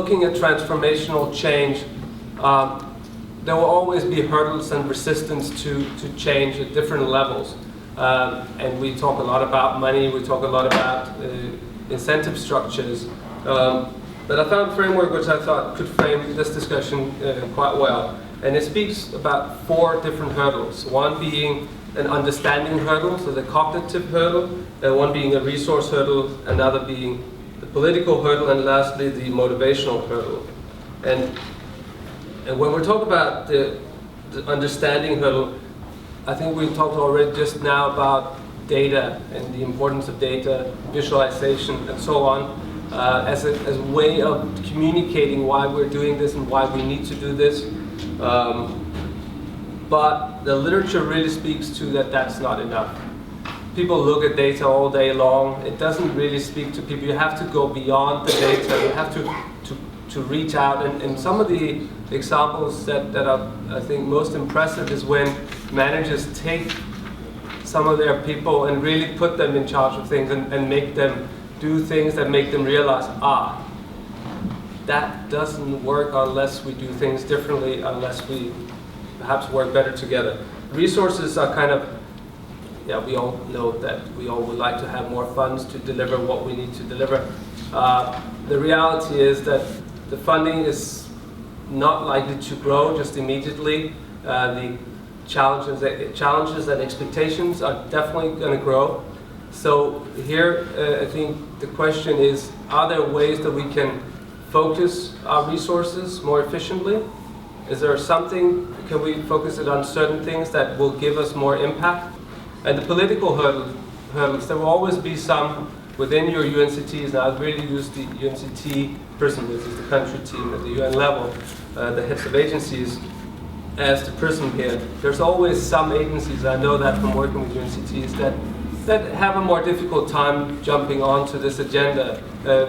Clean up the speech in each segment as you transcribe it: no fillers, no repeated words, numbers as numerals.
looking at transformational change, there will always be hurdles and resistance to change at different levels. And we talk a lot about money, we talk a lot about incentive structures. But I found a framework which I thought could frame this discussion quite well. And it speaks about 4 different hurdles. One being an understanding hurdle, so the cognitive hurdle, one being a resource hurdle, another being the political hurdle, and lastly the motivational hurdle. And when we talk about the understanding hurdle, I think we talked already just now about data and the importance of data, visualization, and so on, as a way of communicating why we're doing this and why we need to do this. But the literature really speaks to that that's not enough. People look at data all day long. It doesn't really speak to people. You have to go beyond the data. You have to reach out. And some of the examples that are, I think, most impressive is when managers take some of their people and really put them in charge of things and make them do things that make them realize, that doesn't work unless we do things differently, unless we perhaps work better together. Resources are kind of, we all know that we all would like to have more funds to deliver what we need to deliver. The reality is that the funding is not likely to grow just immediately. The challenges and expectations are definitely going to grow. So here, I think the question is, are there ways that we can focus our resources more efficiently? Is there something, can we focus it on certain things that will give us more impact? And the political hurdles, there will always be some within your UNCTs. Now I've really used the UNCT prism, which is the country team at the UN level, the heads of agencies, as the prism here. There's always some agencies, I know that from working with UNCTs, that have a more difficult time jumping onto this agenda,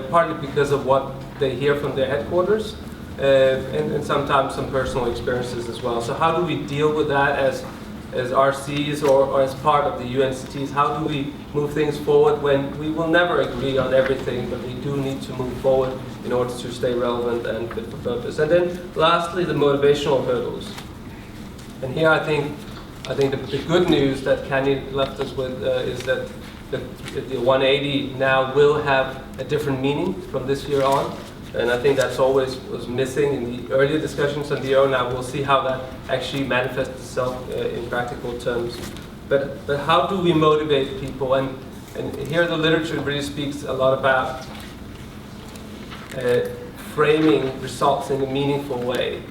partly because of what they hear from their headquarters, and sometimes some personal experiences as well. So how do we deal with that as RCs or as part of the UNCTs? How do we move things forward when we will never agree on everything, but we do need to move forward in order to stay relevant and fit for purpose? And then lastly, the motivational hurdles. And here I think the good news that Kanye left us with is that the 180 now will have a different meaning from this year on. And I think that's always was missing in the earlier discussions on DO. Now we'll see how that actually manifests itself in practical terms. But how do we motivate people? And here the literature really speaks a lot about framing results in a meaningful way.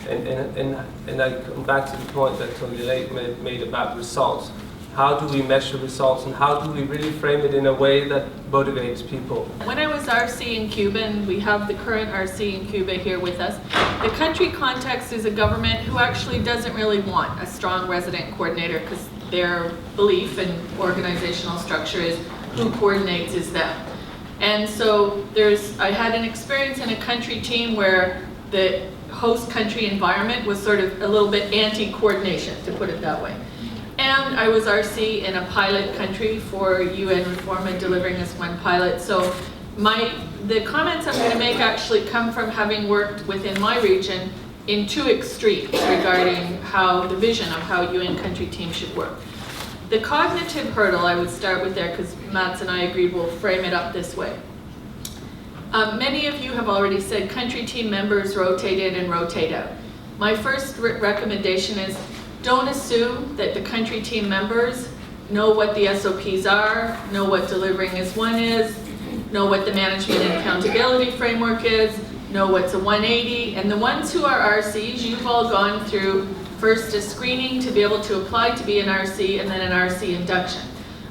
And I come back to the point that Tony Dade made about results. How do we measure results, and how do we really frame it in a way that motivates people? When I was RC in Cuba, and we have the current RC in Cuba here with us, the country context is a government who actually doesn't really want a strong resident coordinator, because their belief and organizational structure is who coordinates is them. And so I had an experience in a country team where the host country environment was sort of a little bit anti-coordination, to put it that way. And I was RC in a pilot country for UN Reform and delivering as one pilot. So the comments I'm going to make actually come from having worked within my region in 2 extremes regarding the vision of how UN country teams should work. The cognitive hurdle, I would start with there, because Mats and I agreed we'll frame it up this way. Many of you have already said country team members rotate in and rotate out. My first recommendation is, don't assume that the country team members know what the SOPs are, know what delivering as one is, know what the management and accountability framework is, know what's a 180, and the ones who are RCs, you've all gone through first a screening to be able to apply to be an RC, and then an RC induction.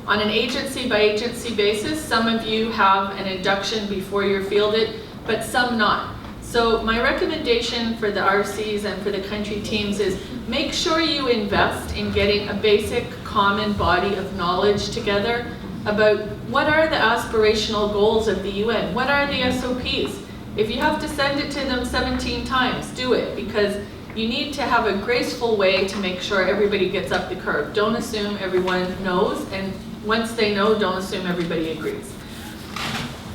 On an agency by agency basis, some of you have an induction before you're fielded, but some not. So my recommendation for the RCs and for the country teams is make sure you invest in getting a basic common body of knowledge together about what are the aspirational goals of the UN, what are the SOPs. If you have to send it to them 17 times, do it, because you need to have a graceful way to make sure everybody gets up the curve. Don't assume everyone knows, and once they know, don't assume everybody agrees.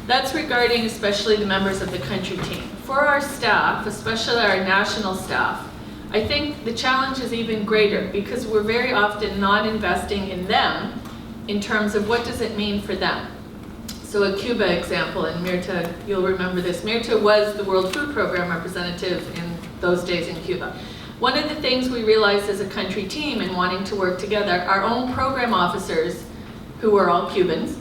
That's regarding especially the members of the country team. For our staff, especially our national staff, I think the challenge is even greater because we're very often not investing in them in terms of what does it mean for them. So a Cuba example, and Mirta, you'll remember this. Mirta was the World Food Program representative in those days in Cuba. One of the things we realized as a country team in wanting to work together, our own program officers, who were all Cubans,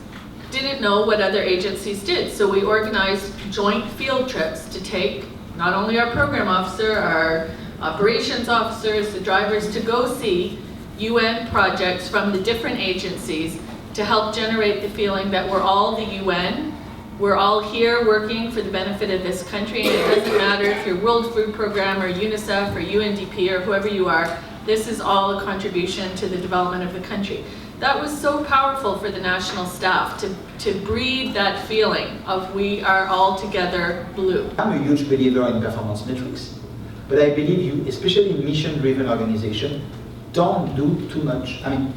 didn't know what other agencies did. So we organized joint field trips to take not only our program officer, our operations officers, the drivers, to go see UN projects from the different agencies to help generate the feeling that we're all the UN, we're all here working for the benefit of this country, and it doesn't matter if you're World Food Program or UNICEF or UNDP or whoever you are, this is all a contribution to the development of the country. That was so powerful for the national staff to breed that feeling of we are all together blue. I'm a huge believer in performance metrics, but I believe you, especially in mission-driven organization, don't do too much. I mean,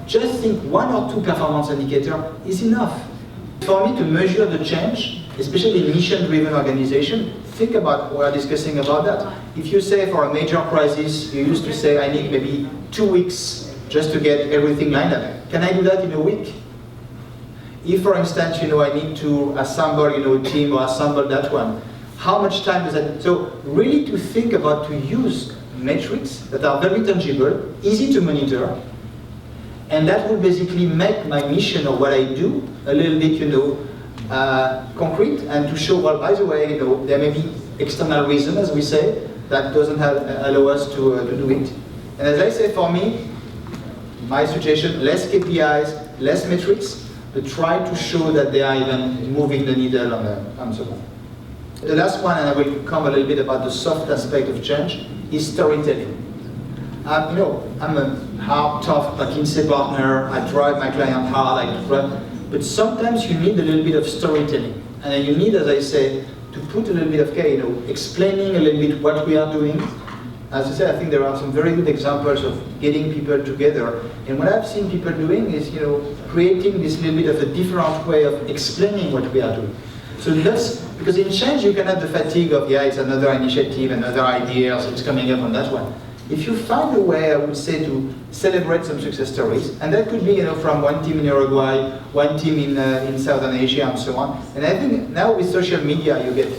just think 1 or 2 performance indicator is enough. For me to measure the change, especially in mission-driven organization, think about, we're discussing about that. If you say for a major crisis, you used to say, I need maybe 2 weeks just to get everything lined up. Can I do that in a week? If, for instance, I need to assemble, a team or assemble that one, how much time does that? So really to think about to use metrics that are very tangible, easy to monitor, and that will basically make my mission or what I do a little bit, concrete, and to show, well, by the way, there may be external reason, as we say, that doesn't allow us to do it. And as I say, for me, my suggestion, less KPIs, less metrics, but try to show that they are even moving the needle on so on. The last one, and I will come a little bit about the soft aspect of change, is storytelling. I'm a hard, tough McKinsey partner. I drive my client hard, but sometimes you need a little bit of storytelling. And you need, as I say, to put a little bit of care, explaining a little bit what we are doing. As I said, I think there are some very good examples of getting people together. And what I've seen people doing is, creating this little bit of a different way of explaining what we are doing. So that's, because in change you can have the fatigue of, it's another initiative, another idea, so it's coming up on that one. If you find a way, I would say, to celebrate some success stories, and that could be, from one team in Uruguay, one team in Southern Asia, and so on. And I think now with social media, you get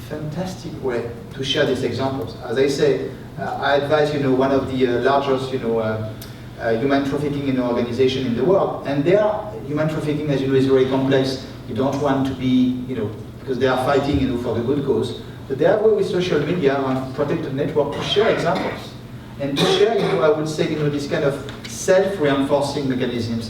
fantastic way to share these examples. As I say, I advise, one of the largest, human trafficking organization in the world, and their human trafficking, as you know, is very complex. You don't want to be, because they are fighting, for the good cause. But they have a way with social media on protected network to share examples. And to share, I would say, this kind of self-reinforcing mechanisms.